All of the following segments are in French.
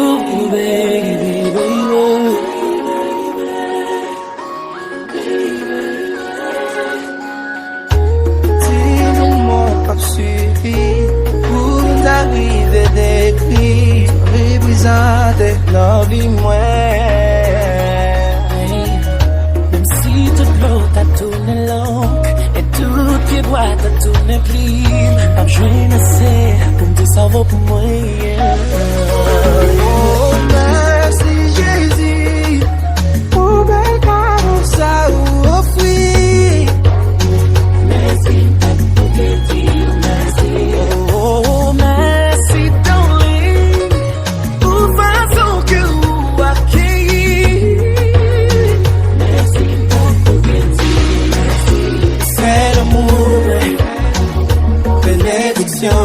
Ooh, baby, baby. Dis-moi pas suffit pour nous arriver d'écrit. Représenter la vie, moi. Même si toute l'eau t'a tourné longue et tout pied droit t'a tourné pli, pas besoin assez pour me dire ça vaut pour moi. Oh, merci Jésus pour bel cadeau ça offrir. Merci pour te dire merci. Oh, merci darling pour façon que vous accueillir. Merci pour te dire merci. C'est l'amour, bénédiction.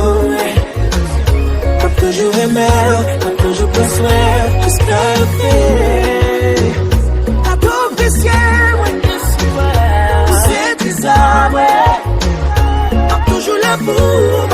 Pas toujours aimé, pas toujours besoin, jusqu'à le faire. La pauvre précieux, c'est des arbres. Pas toujours l'amour,